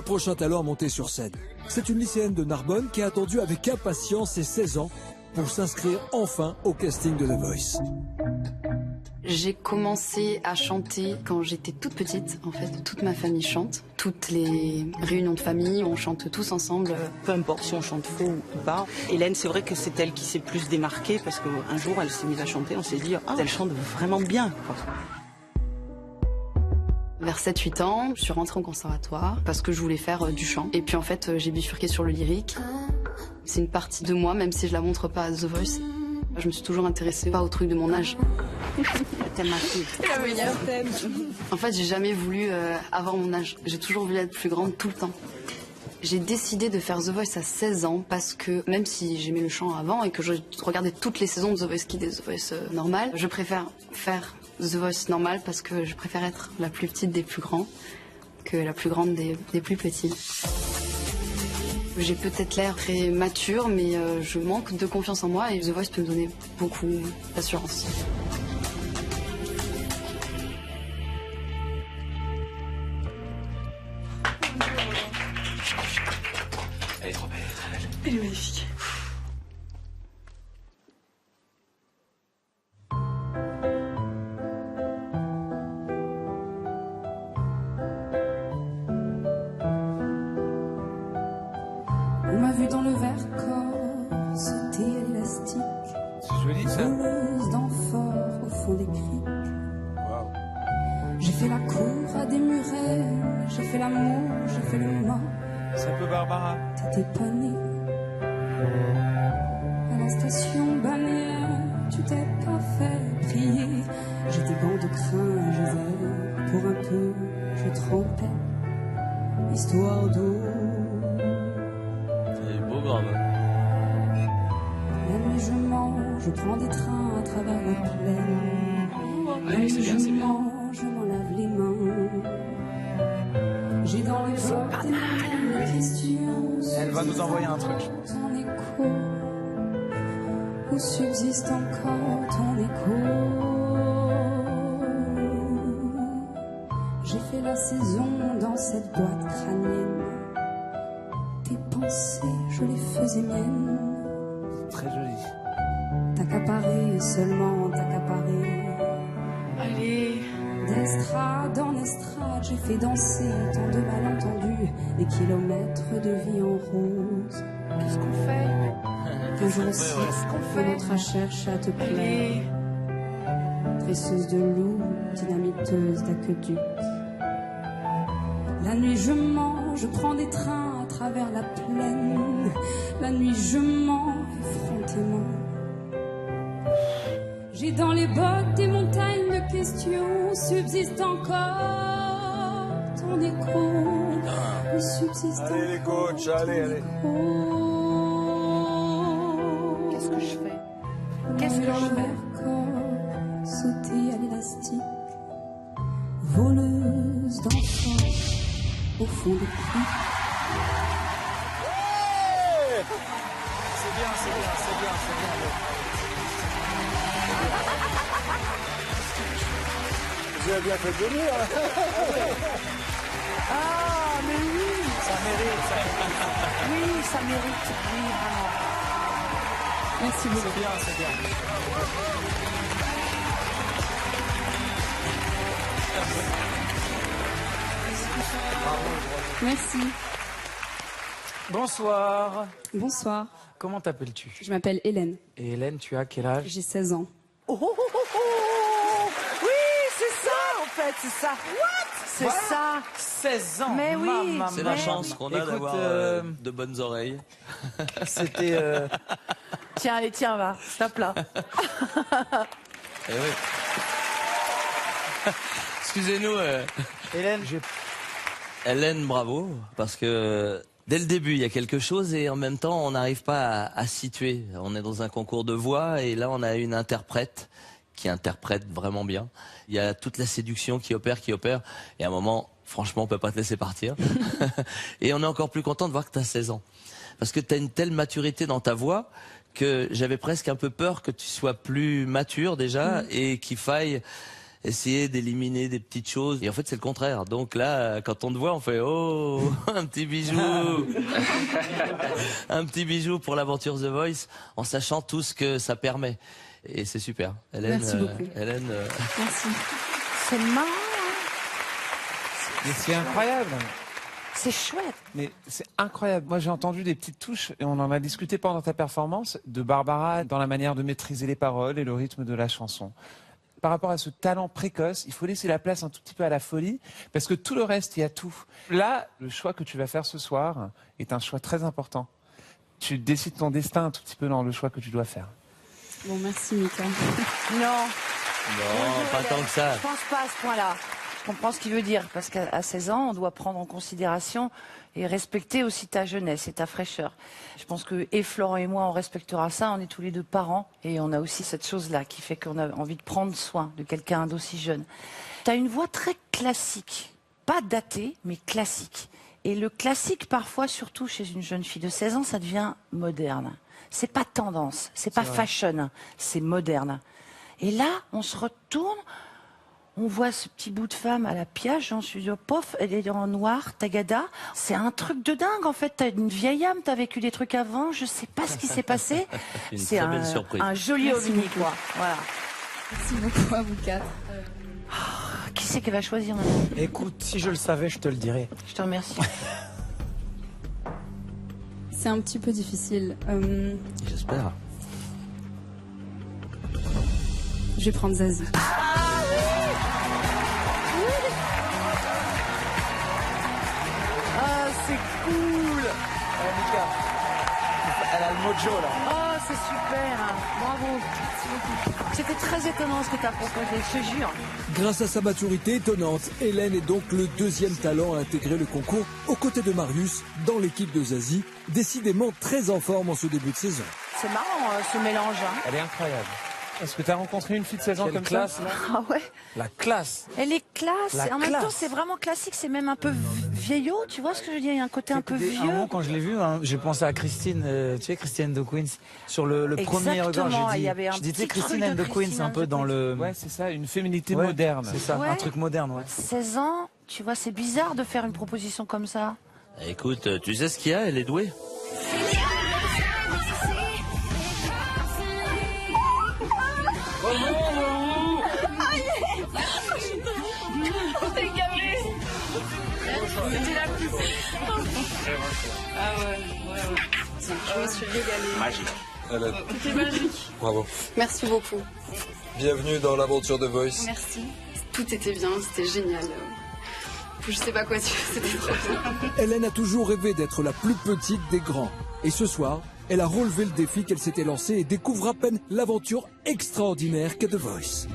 prochain talent à monter sur scène. C'est une lycéenne de Narbonne qui a attendu avec impatience ses 16 ans pour s'inscrire enfin au casting de The Voice. J'ai commencé à chanter quand j'étais toute petite, en fait. Toute ma famille chante. Toutes les réunions de famille, on chante tous ensemble. Peu importe si on chante faux ou pas. Hélène, c'est vrai que c'est elle qui s'est plus démarquée parce qu'un jour, elle s'est mise à chanter. On s'est dit, ah, elle chante vraiment bien, quoi. Vers 7-8 ans, je suis rentrée au conservatoire parce que je voulais faire du chant. Et puis en fait, j'ai bifurqué sur le lyrique. C'est une partie de moi, même si je la montre pas à The Voice. Je me suis toujours intéressée pas au truc de mon âge. En fait, j'ai jamais voulu avoir mon âge. J'ai toujours voulu être plus grande tout le temps. J'ai décidé de faire The Voice à 16 ans parce que même si j'aimais le chant avant et que je regardais toutes les saisons de The Voice Kids et The Voice normal, je préfère faire The Voice normal parce que je préfère être la plus petite des plus grands que la plus grande des plus petits. J'ai peut-être l'air très mature, mais je manque de confiance en moi et The Voice peut me donner beaucoup d'assurance. Elle est trop belle. Elle est magnifique. On m'a vu dans le verre corps sauter à l'élastique. C'est joli ça. Voleuse d'amphores au fond des criques. Waouh. J'ai fait la cour à des murets. J'ai fait l'amour, j'ai fait le mort. C'est un peu Barbara. T'étais pas née. À la station balnéaire, tu t'es pas fait prier. J'étais gants de crin, Gisèle. Pour un peu, je trempais. Histoire d'eau. La nuit je mange, je prends des trains à travers la plaine. La nuit je mange, je m'en lave les mains. J'ai dans les bottes des questions. Elle va nous envoyer un truc. Ton écho, où subsiste encore ton écho. J'ai fait la saison dans cette boîte crânienne. Tes pensées, je les faisais miennes. Très joli. T'accaparer, seulement t'accaparer. Allez. D'estrade en estrade, j'ai fait danser tant de malentendus, des kilomètres de vie en rose. Qu'est-ce qu'on fait? Un jour aussi, un autre cherche à te plaire. Tresseuse de loup, dynamiteuse d'aqueduc. La nuit je mens, je prends des trains à travers la plaine. La nuit je mens effrontément. J'ai dans les bottes des montagnes de questions. Subsiste encore ton écho. Il subsiste Allez les encore coachs, allez, ton allez. écho. Qu'est-ce que je fais? Qu'est-ce que je fais? Corps, sauter à l'élastique. Voleuse d'enfants au fond des puits. C'est bien, c'est bien, c'est bien, c'est bien. Vous avez bien fait de venir. Ah, mais oui. Ça mérite, ça. Oui, ça mérite. Oui, vraiment. Merci beaucoup. C'est bien, c'est bien. Merci. Bonsoir. Bonsoir. Comment t'appelles-tu? Je m'appelle Hélène. Et Hélène, tu as quel âge? J'ai 16 ans. Oh, oh, oh, oh, oh. Oui, c'est ça, en fait, c'est ça. What? C'est ça. 16 ans. Mais oui. Maman, C'est la chance qu'on a Écoute, d'avoir de bonnes oreilles. C'était... Tiens, allez, tiens, va. Tape là. Eh oui. Excusez-nous, Hélène, Hélène, bravo, parce que dès le début, il y a quelque chose et en même temps, on n'arrive pas à situer. On est dans un concours de voix et là, on a une interprète qui interprète vraiment bien. Il y a toute la séduction qui opère. Et à un moment, franchement, on peut pas te laisser partir. Et on est encore plus content de voir que tu as 16 ans. Parce que tu as une telle maturité dans ta voix que j'avais presque un peu peur que tu sois plus mature déjà et qu'il faille essayer d'éliminer des petites choses. Et en fait, c'est le contraire. Donc là, quand on te voit, on fait oh, un petit bijou, un petit bijou pour l'aventure The Voice, en sachant tout ce que ça permet. Et c'est super. Hélène, Merci beaucoup. Hélène, Merci. C'est marrant, Mais c'est incroyable. c'est chouette. Mais c'est incroyable. Moi, j'ai entendu des petites touches, et on en a discuté pendant ta performance, de Barbara dans la manière de maîtriser les paroles et le rythme de la chanson. Par rapport à ce talent précoce, il faut laisser la place un tout petit peu à la folie, parce que tout le reste, il y a tout. Là, le choix que tu vas faire ce soir est un choix très important. Tu décides ton destin un tout petit peu dans le choix que tu dois faire. Bon, merci Mika. Non, non, pas tant que ça. je pense pas à ce point-là. Je comprends ce qu'il veut dire, parce qu'à 16 ans, on doit prendre en considération et respecter aussi ta jeunesse et ta fraîcheur. Je pense que et Florent et moi, on respectera ça. On est tous les deux parents et on a aussi cette chose-là qui fait qu'on a envie de prendre soin de quelqu'un d'aussi jeune. Tu as une voix très classique, pas datée, mais classique. Et le classique, parfois, surtout chez une jeune fille de 16 ans, ça devient moderne. C'est pas tendance, c'est pas fashion, c'est moderne. Et là, on se retourne, on voit ce petit bout de femme à la piage, j'en suis dit, pof, elle est en noir, tagada. C'est un truc de dingue, en fait. T'as une vieille âme, t'as vécu des trucs avant, je sais pas ce qui s'est passé. Une C'est très belle surprise. un joli ovni, quoi. Voilà. Merci beaucoup à vous quatre. Qui c'est qu'elle va choisir maintenant? Écoute, si je le savais, je te le dirais. Je te remercie. C'est un petit peu difficile. J'espère. Je vais prendre Zazie. Ah, c'est cool. Mika, elle a le mojo, là. Oh, c'est super. Bravo. C'était très étonnant ce que tu as proposé, je te jure. Grâce à sa maturité étonnante, Hélène est donc le deuxième talent à intégrer le concours aux côtés de Marius dans l'équipe de Zazie, décidément très en forme en ce début de saison. C'est marrant ce mélange. Hein. Elle est incroyable. Est-ce que tu as rencontré une fille de 16 ans Quelle comme classe, ça là. Ah ouais. La classe. Elle est classe. La En même temps, classe. c'est vraiment classique. C'est même un peu vieillot. Tu vois ce que je veux dire? Il y a un côté un peu Un vieux. moment, quand je l'ai vue, hein, j'ai pensé à Christine, tu sais, Christine de Queens. Sur le premier regard, Exactement, il y j'ai avait un dit, tu sais, petit truc Christine de and the Queens, Christine un and peu the dans Queens. le... Ouais, c'est ça, une féminité Ouais, moderne. C'est ça, Ouais. un truc moderne, ouais. 16 ans, tu vois, c'est bizarre de faire une proposition comme ça. Écoute, tu sais ce qu'il y a, elle est douée. Je me suis régalée. Hélène, C'était magique. bravo. Merci beaucoup. Bienvenue dans l'aventure de Voice. Merci. Tout était bien, c'était génial. Je sais pas quoi dire, c'était trop bien. Hélène a toujours rêvé d'être la plus petite des grands. Et ce soir, elle a relevé le défi qu'elle s'était lancé et découvre à peine l'aventure extraordinaire qu'est The Voice.